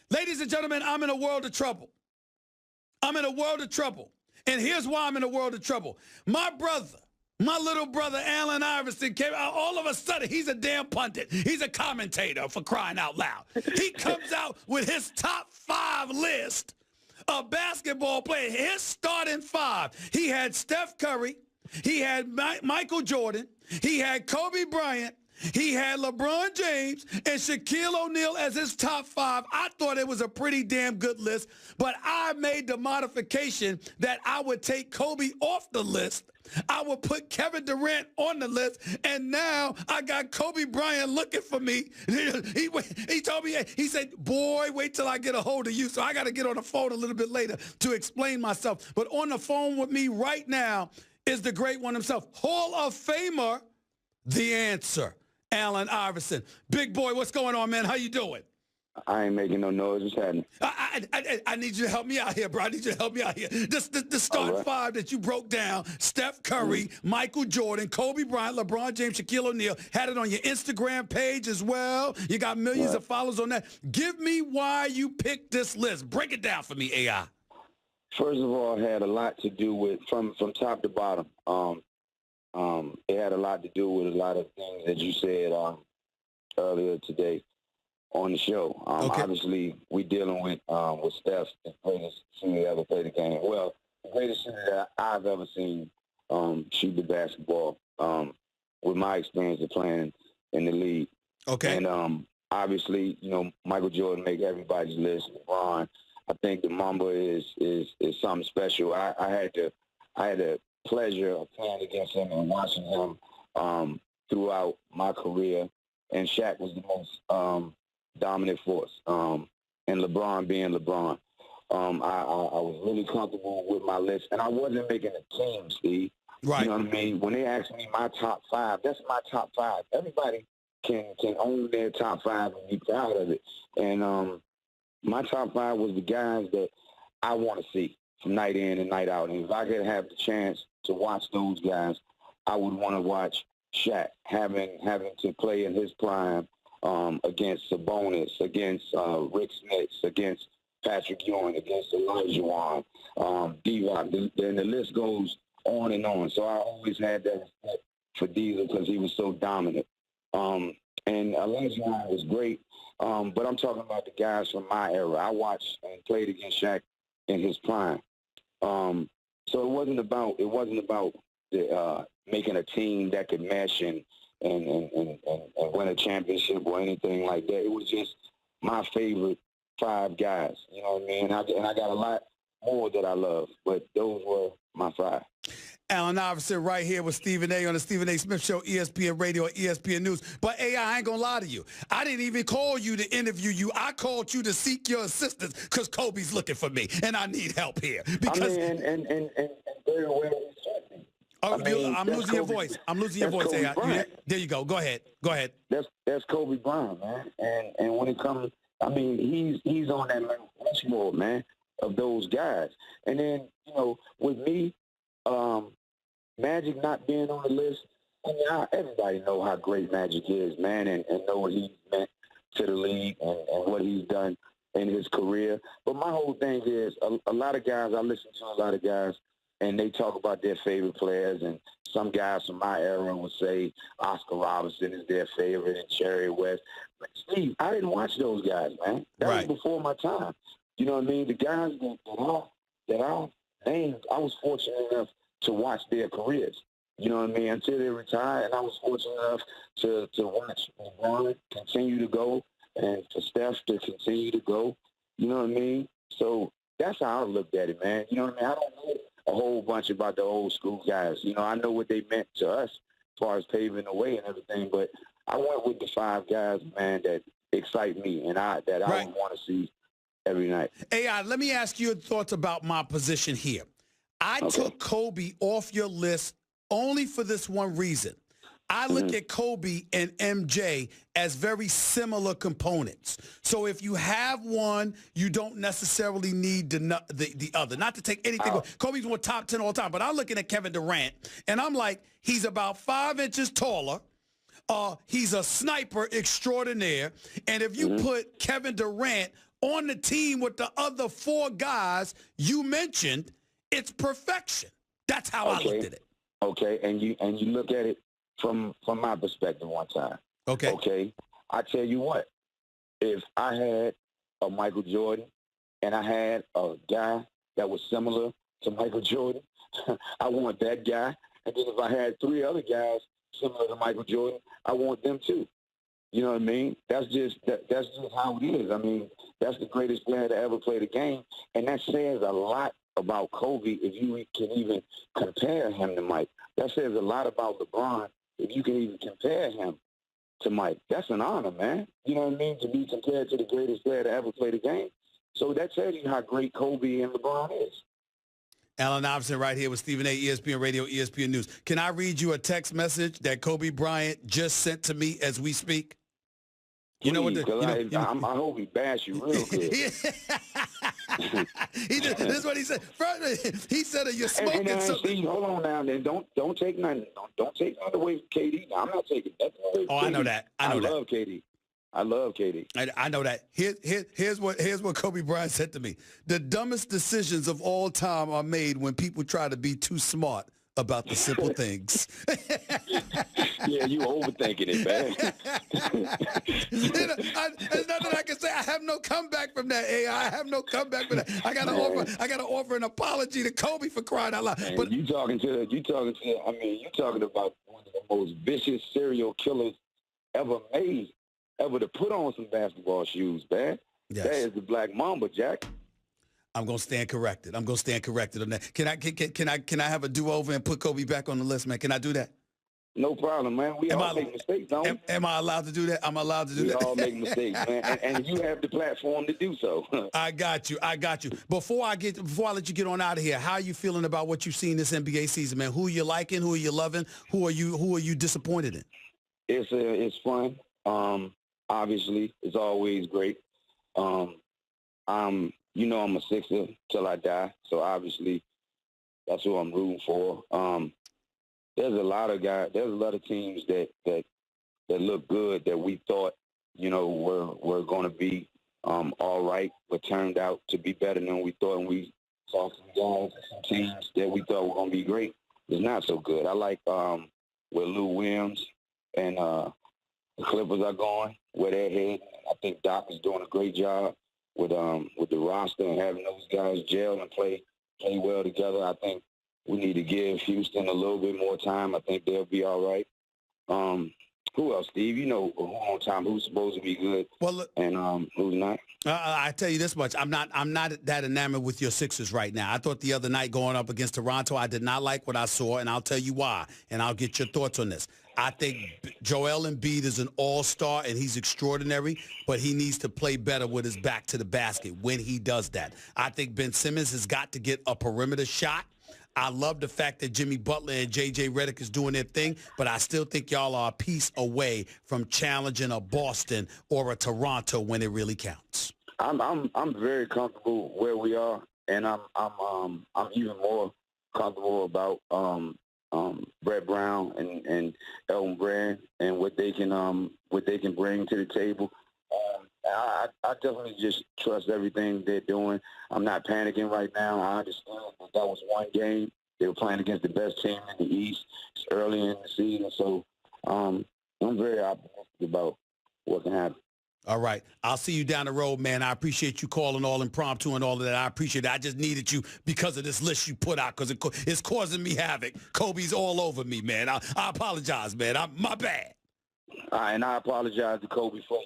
Ladies and gentlemen, I'm in a world of trouble. I'm in a world of trouble. And here's why I'm in a world of trouble. My brother, my little brother, Allen Iverson, came out. All of a sudden, he's a damn pundit. He's a commentator, for crying out loud. He comes out with his top 5 list of basketball players. His starting 5. He had Steph Curry. He had Michael Jordan. He had Kobe Bryant. He had LeBron James and Shaquille O'Neal as his top 5. I thought it was a pretty damn good list, but I made the modification that I would take Kobe off the list. I would put Kevin Durant on the list, and now I got Kobe Bryant looking for me. He told me, he said, boy, wait till I get a hold of you. So I got to get on the phone a little bit later to explain myself. But on the phone with me right now is the great one himself, Hall of Famer, the answer, Allen Iverson. Big boy, what's going on, man? How you doing? I ain't making no noise. What's happening? I need you to help me out here, bro. I need you to help me out here. The start 5 that you broke down, Steph Curry, Michael Jordan, Kobe Bryant, LeBron James, Shaquille O'Neal, had it on your Instagram page as well. You got millions of followers on that. Give me why you picked this list. Break it down for me, AI. First of all, it had a lot to do with, from top to bottom, it had a lot to do with a lot of things that you said earlier today on the show. Obviously, we dealing with Steph, the greatest shooter ever played the game. Well, the greatest shooter that I've ever seen shoot the basketball with my experience of playing in the league. Okay. And obviously, you know, Michael Jordan make everybody's list. LeBron, I think the Mamba is something special. I had the pleasure of playing against him and watching him throughout my career. And Shaq was the most dominant force. And LeBron being LeBron. I was really comfortable with my list. And I wasn't making a team, Steve. Right. You know what I mean? When they asked me my top 5, that's my top 5. Everybody can own their top 5 and be proud of it. And my top 5 was the guys that I want to see from night in and night out. And if I could have the chance to watch those guys, I would want to watch Shaq having to play in his prime against Sabonis, against Rick Smith, against Patrick Ewing, against Elijah D-Rock. And the list goes on and on. So I always had that respect for Diesel because he was so dominant. And Elijah was great. But I'm talking about the guys from my era. I watched and played against Shaq in his prime. So it wasn't about the, making a team that could mesh and win a championship or anything like that. It was just my favorite 5 guys. You know what I mean? And I got a lot more that I love, but those were my 5. Allen Iverson right here with Stephen A. on the Stephen A. Smith Show, ESPN Radio, ESPN News. But, AI, I ain't going to lie to you. I didn't even call you to interview you. I called you to seek your assistance because Kobe's looking for me, and I need help here. Because I mean, and very well respected. I'm losing your voice. I'm losing your voice, AI. There you go. Go ahead. Go ahead. That's Kobe Bryant, man. And when it comes, I mean, he's on that Rushmore, man, of those guys. And then, you know, with me, Magic not being on the list, I mean, everybody know how great Magic is, man, and know what he's meant to the league and what he's done in his career. But my whole thing is a lot of guys, I listen to a lot of guys, and they talk about their favorite players, and some guys from my era would say Oscar Robertson is their favorite and Jerry West. But Steve, I didn't watch those guys, man. That was before my time. You know what I mean? The guys that I named, I was fortunate enough to watch their careers. You know what I mean? Until they retired, and I was fortunate enough to watch LeBron continue to go and for Steph to continue to go. You know what I mean? So that's how I looked at it, man. You know what I mean? I don't know a whole bunch about the old school guys. You know, I know what they meant to us as far as paving the way and everything, but I went with the 5 guys, man, that excite me and I would want to see every night. AI, let me ask you your thoughts about my position here. I took Kobe off your list only for this one reason. I look at Kobe and MJ as very similar components. So if you have one, you don't necessarily need the other. Not to take anything. Kobe's one top 10 all time, but I'm looking at Kevin Durant, and I'm like, he's about 5 inches taller. He's a sniper extraordinaire. And if you put Kevin Durant on the team with the other 4 guys you mentioned, it's perfection. That's how I looked at it. Okay, and you look at it from my perspective one time. Okay. Okay, I tell you what, if I had a Michael Jordan and I had a guy that was similar to Michael Jordan, I want that guy. And then if I had 3 other guys similar to Michael Jordan, I want them too. You know what I mean? That's just how it is. I mean, that's the greatest player to ever play the game, and that says a lot about Kobe if you can even compare him to Mike. That says a lot about LeBron if you can even compare him to Mike. That's an honor, man. You know what I mean? To be compared to the greatest player to ever play the game. So that tells you how great Kobe and LeBron is. Allen Iverson right here with Stephen A., ESPN Radio, ESPN News. Can I read you a text message that Kobe Bryant just sent to me as we speak? You know what? I hope he bash you real good. This is what he said. He said, "You're smoking something." Steve, hold on now. Then don't take nothing. Don't take nothing away from KD. Now, I'm not taking nothing away from KD. I know that. I love KD. I love KD. I know that. Here's what Kobe Bryant said to me. The dumbest decisions of all time are made when people try to be too smart about the simple things. Yeah, you overthinking it, man. There's nothing I can say. I have no comeback from that, AI. I have no comeback from that. I gotta offer an apology to Kobe for crying out loud. But you're talking about one of the most vicious serial killers ever made, ever to put on some basketball shoes, man. Yes. That is the Black Mamba, Jack. I'm gonna stand corrected. I'm gonna stand corrected on that. Can I have a do-over and put Kobe back on the list, man? Can I do that? No problem, man. We all make mistakes, don't we? Am I allowed to do that? I'm allowed to do that. We all make mistakes, man, and you have the platform to do so. I got you. Before I let you get on out of here, how are you feeling about what you've seen this NBA season, man? Who are you liking? Who are you loving? Who are you disappointed in? It's fun. Obviously, it's always great. I'm a Sixer till I die, so obviously that's who I'm rooting for. There's a lot of teams that look good that we thought, were going to be all right, but turned out to be better than we thought. And we saw some guys, some teams that we thought were going to be great. It's not so good. I like where Lou Williams and the Clippers are going, where they're heading. I think Doc is doing a great job with the roster and having those guys gel and play well together. I think we need to give Houston a little bit more time. I think they'll be all right. Who else, Steve? You know who on time, who's supposed to be good, and who's not. I tell you this much: I'm not that enamored with your Sixers right now. I thought the other night going up against Toronto, I did not like what I saw, and I'll tell you why. And I'll get your thoughts on this. I think Joel Embiid is an all-star, and he's extraordinary, but he needs to play better with his back to the basket when he does that. I think Ben Simmons has got to get a perimeter shot. I love the fact that Jimmy Butler and J.J. Redick is doing their thing, but I still think y'all are a piece away from challenging a Boston or a Toronto when it really counts. I'm very comfortable where we are, and I'm even more comfortable about Brett Brown and Elton Brand and what they can bring to the table. I definitely just trust everything they're doing. I'm not panicking right now. I understand that was one game. They were playing against the best team in the East. It's early in the season, so I'm very optimistic about what can happen. All right. I'll see you down the road, man. I appreciate you calling all impromptu and all of that. I appreciate it. I just needed you because of this list you put out because it's causing me havoc. Kobe's all over me, man. I apologize, man. My bad. And I apologize to Kobe for you.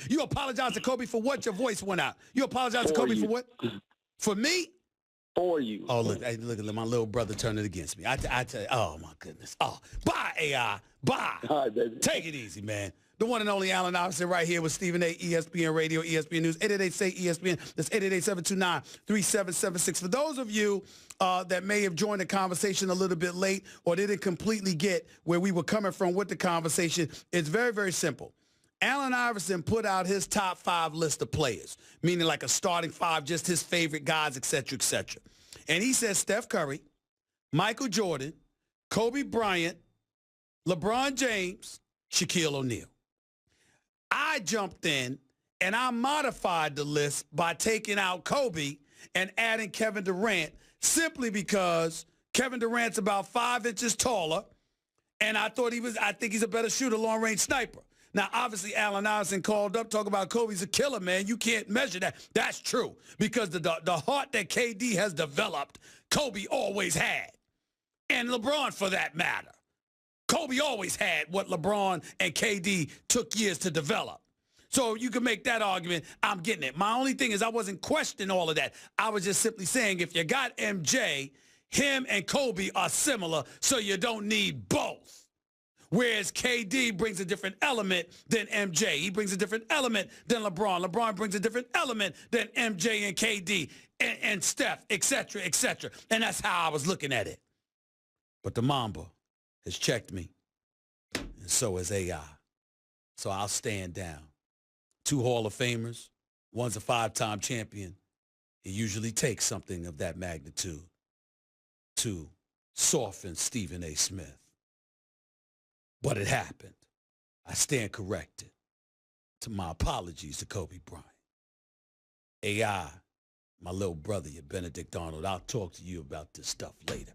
You apologize to Kobe for what? Your voice went out. You apologize to Kobe for what? For me? For you. Oh, look at my little brother turning against me. I tell you, oh, my goodness. Oh, bye, AI. Bye. All right, baby. Take it easy, man. The one and only Allen Iverson right here with Stephen A., ESPN Radio, ESPN News, 888-SAY-ESPN. That's 888-729-3776. For those of you that may have joined the conversation a little bit late or didn't completely get where we were coming from with the conversation, it's very, very simple. Allen Iverson put out his top 5 list of players, meaning like a starting 5, just his favorite guys, et cetera, et cetera. And he says Steph Curry, Michael Jordan, Kobe Bryant, LeBron James, Shaquille O'Neal. I jumped in And I modified the list by taking out Kobe and adding Kevin Durant simply because Kevin Durant's about 5 inches taller, and I think he's a better shooter, long-range sniper. Now, obviously, Allen Iverson called up, talking about Kobe's a killer, man. You can't measure that. That's true, because the heart that KD has developed, Kobe always had. And LeBron, for that matter. Kobe always had what LeBron and KD took years to develop. So you can make that argument. I'm getting it. My only thing is I wasn't questioning all of that. I was just simply saying if you got MJ, him and Kobe are similar, so you don't need both. Whereas KD brings a different element than MJ. He brings a different element than LeBron. LeBron brings a different element than MJ and KD and Steph, et cetera, et cetera. And that's how I was looking at it. But the Mamba has checked me, and so has AI. So I'll stand down. 2 Hall of Famers, one's a 5-time champion. It usually takes something of that magnitude to soften Stephen A. Smith. But it happened. I stand corrected. To my apologies to Kobe Bryant. AI, my little brother, you Benedict Arnold, I'll talk to you about this stuff later.